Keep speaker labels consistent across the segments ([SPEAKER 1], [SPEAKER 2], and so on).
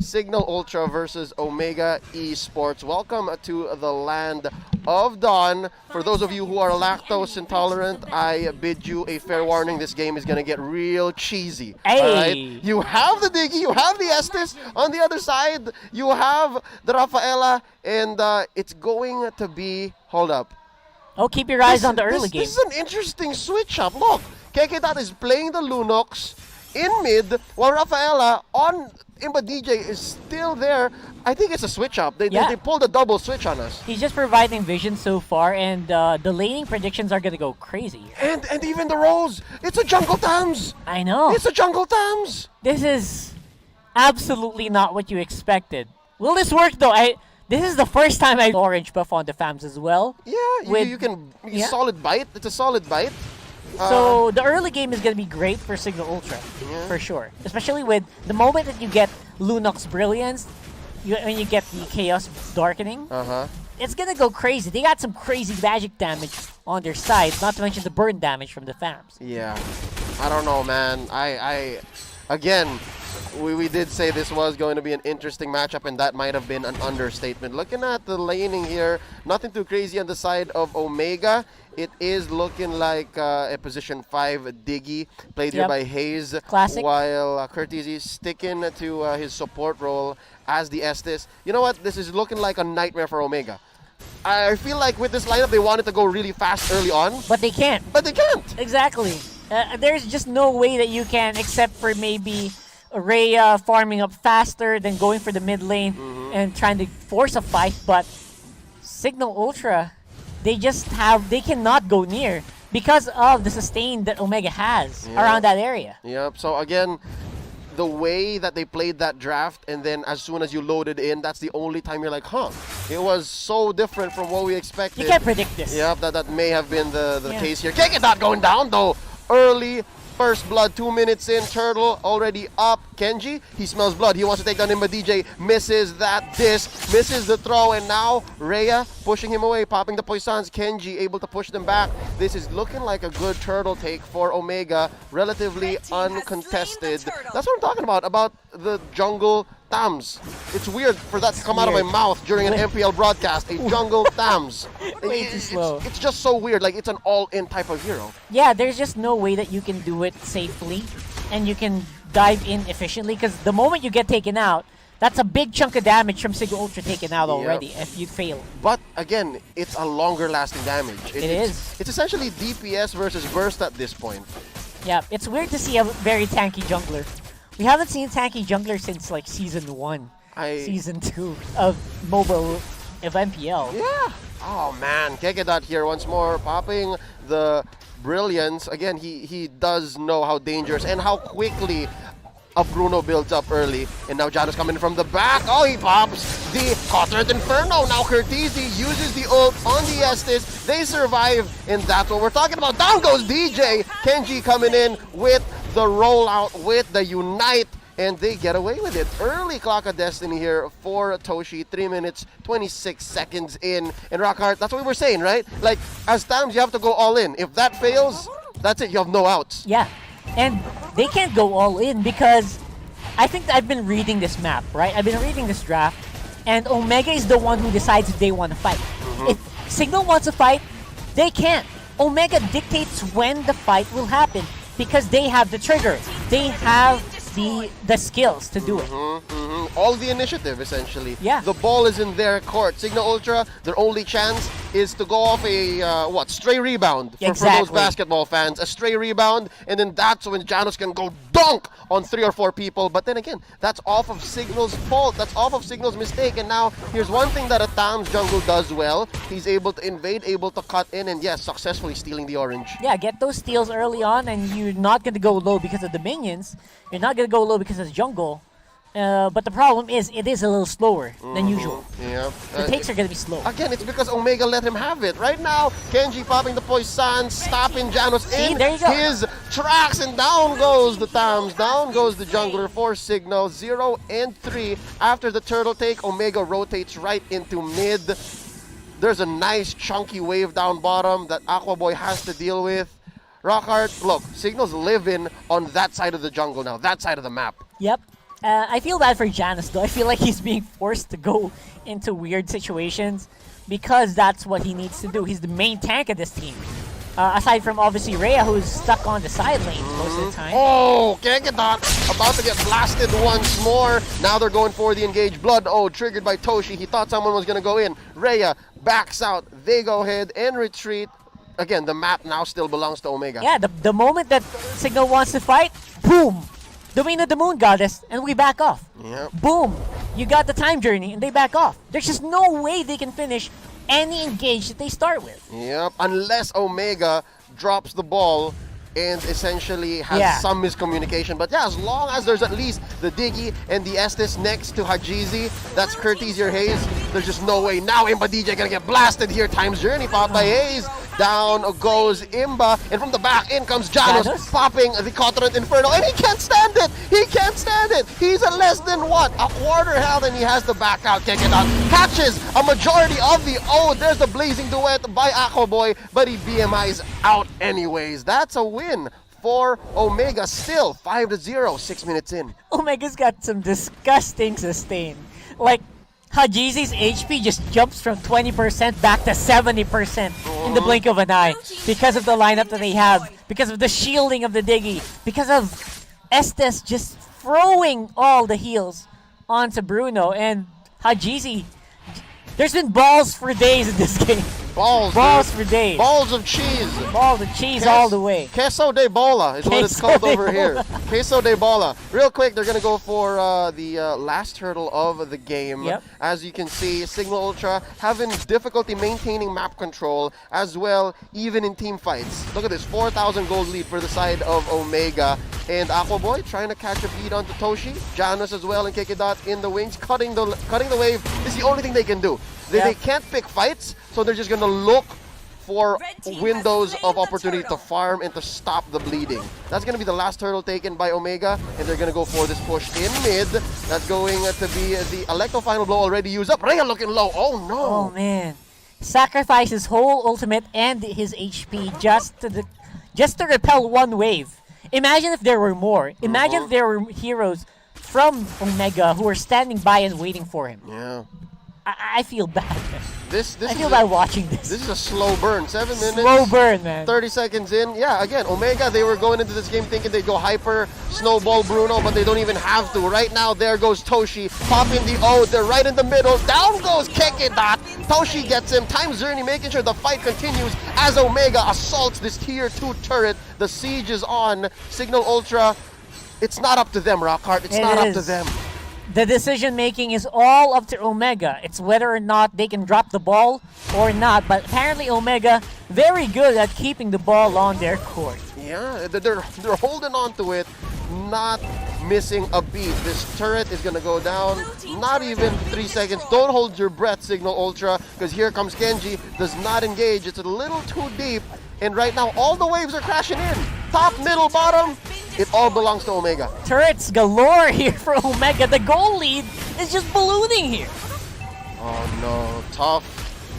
[SPEAKER 1] Cignal Ultra versus Omega Esports. Welcome to the land of Dawn. For those of you who are lactose intolerant, I bid you a fair warning. This game is going to get real cheesy.
[SPEAKER 2] Hey.
[SPEAKER 1] All right? You have the Diggy, you have the Estes. On the other side, you have the Rafaela, and it's going to be... Hold up.
[SPEAKER 2] Oh, keep your eyes on the early game.
[SPEAKER 1] This is an interesting switch-up. Look, Kekedat is playing the Lunox in mid, while Rafaela on Imba DJ is still there. I think it's a switch-up. They pulled a double switch on us.
[SPEAKER 2] He's just providing vision so far, and the laning predictions are going to go crazy.
[SPEAKER 1] And even the roles. It's a jungle Tams.
[SPEAKER 2] I know.
[SPEAKER 1] It's a jungle Tams.
[SPEAKER 2] This is absolutely not what you expected. Will this work, though? This is the first time I orange buff on the FAMs as well.
[SPEAKER 1] Yeah, you can solid bite. It's a solid bite.
[SPEAKER 2] So the early game is going to be great for Cignal Ultra, for sure. Especially with the moment that you get Lunox Brilliance, when you get the Chaos Darkening, it's going to go crazy. They got some crazy magic damage on their side, not to mention the burn damage from the FAMs.
[SPEAKER 1] Yeah, I don't know, man. Again, we did say this was going to be an interesting matchup, and that might have been an understatement. Looking at the laning here, nothing too crazy on the side of Omega. It is looking like a position 5 Diggy, played here by Hayes.
[SPEAKER 2] Classic.
[SPEAKER 1] While Curtiz sticking to his support role as the Estes. You know what? This is looking like a nightmare for Omega. I feel like with this lineup, they wanted to go really fast early on.
[SPEAKER 2] But they can't.
[SPEAKER 1] But they can't.
[SPEAKER 2] Exactly. There's just no way that you can, except for maybe Rhea farming up faster than going for the mid lane and trying to force a fight. But Cignal Ultra, they cannot go near because of the sustain that Omega has around that area.
[SPEAKER 1] Yep. So again, the way that they played that draft, and then as soon as you loaded in, that's the only time you're like, huh, it was so different from what we expected.
[SPEAKER 2] You can't predict this.
[SPEAKER 1] Yep, that may have been the case here. Kekedat going down though. Early first blood, 2 minutes in. Turtle already up. Kenji, he smells blood. He wants to take down Imba DJ. Misses that disc. Misses the throw. And now Rhea pushing him away, popping the poisons. Kenji able to push them back. This is looking like a good turtle take for Omega. Relatively uncontested. That's what I'm talking about the jungle Tams. It's weird for that to come out of my mouth during an MPL broadcast. A jungle Tams.
[SPEAKER 2] Way too slow.
[SPEAKER 1] It's just so weird. Like, it's an all-in type of hero.
[SPEAKER 2] Yeah, there's just no way that you can do it safely and you can dive in efficiently, because the moment you get taken out, that's a big chunk of damage from Cignal Ultra taken out already if you fail.
[SPEAKER 1] But again, it's a longer lasting damage.
[SPEAKER 2] It's
[SPEAKER 1] essentially DPS versus burst at this point.
[SPEAKER 2] Yeah, it's weird to see a very tanky jungler. We haven't seen tanky jungler since like Season 1, Season 2 of mobile of MPL.
[SPEAKER 1] Yeah. Oh man, Kekedat here once more, popping the Brilliance. Again, he does know how dangerous and how quickly a Bruno builds up early. And now Janus coming from the back. Oh, he pops the Cotterate Inferno. Now Curtizi uses the ult on the Estes. They survive, and that's what we're talking about. Down goes DJ. Kenji coming in with the rollout, with the Unite, and they get away with it. Early Clock of Destiny here for Toshi. 3 minutes, 26 seconds in. And Rockhart, that's what we were saying, right? Like, as Tams, you have to go all in. If that fails, that's it. You have no outs.
[SPEAKER 2] Yeah. And they can't go all in because I think I've been reading this map, right? I've been reading this draft, and Omega is the one who decides if they want to fight. If Cignal wants to fight, they can't. Omega dictates when the fight will happen because they have the trigger. They have the skills to do it.
[SPEAKER 1] All the initiative, essentially.
[SPEAKER 2] Yeah.
[SPEAKER 1] The ball is in their court. Cignal Ultra, their only chance is to go off a, stray rebound. For those basketball fans. A stray rebound, and then that's when Janus can go dunk on 3 or 4 people. But then again, that's off of Signal's fault. That's off of Signal's mistake. And now, here's one thing that a Tams jungle does well. He's able to invade, able to cut in, and yes, successfully stealing the orange.
[SPEAKER 2] Yeah, get those steals early on, and you're not going to go low because of the minions. You're not going to go low because of the jungle. But the problem is, it is a little slower than usual.
[SPEAKER 1] Yeah.
[SPEAKER 2] The takes are going to be slow.
[SPEAKER 1] Again, it's because Omega let him have it. Right now, Kenji popping the poison, stopping Janus in his tracks, and down goes the Tams. Down goes the jungler for Cignal. 0 and 3 after the turtle take. Omega rotates right into mid. There's a nice chunky wave down bottom that Aquaboy has to deal with. Rockhart, look, Signal's living on that side of the jungle now, that side of the map.
[SPEAKER 2] Yep. I feel bad for Janus though. I feel like he's being forced to go into weird situations because that's what he needs to do. He's the main tank of this team. Aside from obviously Rhea, who's stuck on the side lane most of the time.
[SPEAKER 1] Oh, Kekedot about to get blasted once more. Now they're going for the engaged blood. Oh, triggered by Toshi. He thought someone was going to go in. Rhea backs out. They go ahead and retreat. Again, the map now still belongs to Omega.
[SPEAKER 2] Yeah, the moment that Cignal wants to fight, boom! Domain of the Moon Goddess, and we back off.
[SPEAKER 1] Yep.
[SPEAKER 2] Boom! You got the time journey, and they back off. There's just no way they can finish any engage that they start with.
[SPEAKER 1] Yep, unless Omega drops the ball and essentially has some miscommunication. But yeah, as long as there's at least the Diggy and the Estes next to Hajizi, that's Curtis or Hayes, there's just no way. Now Imba DJ gonna get blasted here. Time's journey popped by Hayes. Down goes Imba, and from the back in comes Janus, popping the Cotorant Inferno, and he can't stand it! He can't stand it! He's at less than what? A quarter health, and he has to back out, kick it out. Catches a majority of the there's the blazing duet by Aquaboy, but he BMI's out anyways. That's a win for Omega, still 5-0, 6 minutes in.
[SPEAKER 2] Omega's got some disgusting sustain. Like, Hajizi's HP just jumps from 20% back to 70% in the blink of an eye because of the lineup that they have, because of the shielding of the Diggy, because of Estes just throwing all the heals onto Bruno, and Hajizi. There's been balls for days in this game. Balls for days.
[SPEAKER 1] Balls of cheese.
[SPEAKER 2] Balls of cheese all the way.
[SPEAKER 1] Queso de bola is what it's called over here. Queso de bola. Real quick, they're going to go for the last hurdle of the game.
[SPEAKER 2] Yep.
[SPEAKER 1] As you can see, Cignal Ultra having difficulty maintaining map control as well, even in team fights. Look at this, 4,000 gold lead for the side of Omega. And Aquaboy trying to catch a beat onto Toshi. Janus as well and Kekedot in the wings, cutting the wave is the only thing they can do. They can't pick fights, so they're just going to look for windows of opportunity to farm and to stop the bleeding. That's going to be the last hurdle taken by Omega, and they're going to go for this push in mid. That's going to be the Electro Final Blow already used up. Rhea looking low. Oh, no.
[SPEAKER 2] Oh, man. Sacrifice his whole ultimate and his HP just to repel one wave. Imagine if there were more. Imagine if there were heroes from Omega who were standing by and waiting for him.
[SPEAKER 1] Yeah.
[SPEAKER 2] I feel bad, man. I feel bad watching this.
[SPEAKER 1] This is a slow burn. 7 minutes.
[SPEAKER 2] Slow burn, man.
[SPEAKER 1] 30 seconds in. Yeah, again, Omega, they were going into this game thinking they'd go hyper, snowball Bruno, but they don't even have to. Right now, there goes Toshi, popping the they're right in the middle. Down goes Kekedot. Toshi gets him. Time's journey, making sure the fight continues as Omega assaults this tier 2 turret. The siege is on. Cignal Ultra, it's not up to them, Rockhart. It's not up to them.
[SPEAKER 2] The decision making is all up to Omega. It's whether or not they can drop the ball or not. But apparently Omega very good at keeping the ball on their court.
[SPEAKER 1] Yeah, they're holding on to it, not missing a beat. This turret is gonna go down. Not even 3 seconds. Don't hold your breath, Cignal Ultra, because here comes Genji. Does not engage. It's a little too deep. And right now, all the waves are crashing in. Top, middle, bottom. It all belongs to Omega.
[SPEAKER 2] Turrets galore here for Omega. The goal lead is just ballooning here.
[SPEAKER 1] Oh no, tough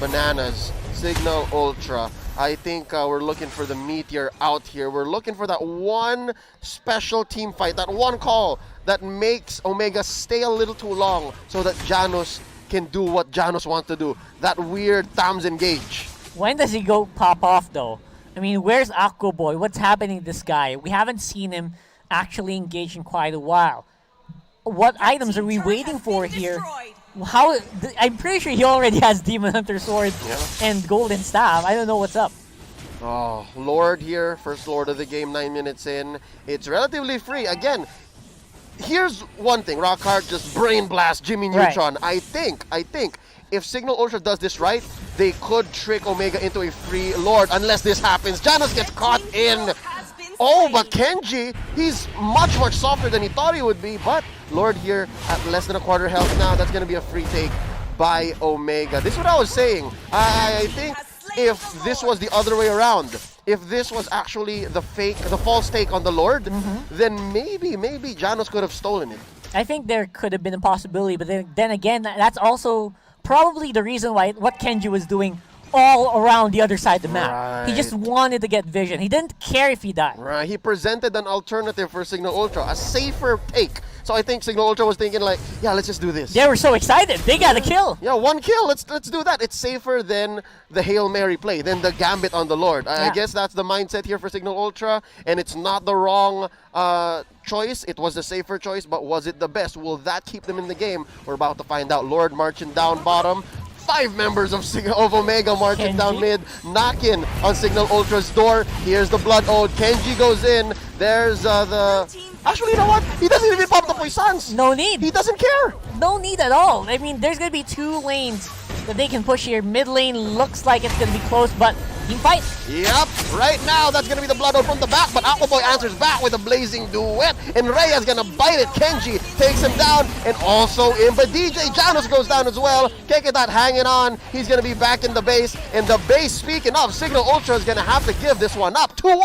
[SPEAKER 1] bananas. Cignal Ultra. I think we're looking for the meteor out here. We're looking for that one special team fight, that one call that makes Omega stay a little too long so that Janus can do what Janus wants to do. That weird Tams engage.
[SPEAKER 2] When does he go pop off though? I mean, where's Aquaboy? What's happening to this guy? We haven't seen him actually engage in quite a while. What items are we waiting for here? I'm pretty sure he already has Demon Hunter Sword and Golden Staff. I don't know what's up.
[SPEAKER 1] Oh, Lord here, first Lord of the game, 9 minutes in. It's relatively free. Again, here's one thing, Rockhart, just brain blast Jimmy Neutron. Right. I think if Cignal Ultra does this right, they could trick Omega into a free Lord unless this happens. Janus gets caught in. Oh, but Kenji, he's much softer than he thought he would be, but Lord here at less than a quarter health now. That's going to be a free take by Omega. This is what I was saying. I think if this was the other way around, if this was actually the false take on the Lord, then maybe Janus could have stolen it.
[SPEAKER 2] I think there could have been a possibility, but then again, that's also probably the reason why what Kenji was doing all around the other side of the map.
[SPEAKER 1] Right.
[SPEAKER 2] He just wanted to get vision. He didn't care if he died.
[SPEAKER 1] Right. He presented an alternative for Cignal Ultra, a safer take. So I think Cignal Ultra was thinking like, yeah, let's just do this.
[SPEAKER 2] They were so excited. They got a kill.
[SPEAKER 1] Yeah, one kill. Let's do that. It's safer than the Hail Mary play, than the Gambit on the Lord. I guess that's the mindset here for Cignal Ultra, and it's not the wrong choice. It was the safer choice, but was it the best? Will that keep them in the game? We're about to find out. Lord marching down bottom. 5 members of Omega marching down mid, knocking on Cignal Ultra's door. Here's the Blood Ode. Kenji goes in. There's the... Actually, you know what? He doesn't even pop the Poisons.
[SPEAKER 2] No need.
[SPEAKER 1] He doesn't care.
[SPEAKER 2] No need at all. I mean, there's going to be 2 lanes that they can push here. Mid lane looks like it's going to be close, but team fight.
[SPEAKER 1] Yep, right now that's going to be the Blood Ode from the back, but Aquaboy answers back with a blazing duet, and Rhea's going to bite it. Kenji takes him down, and also Imba DJ Janus goes down as well. Kekedat hanging on. He's going to be back in the base, and the base, speaking of, Cignal Ultra is going to have to give this one up. 2-0.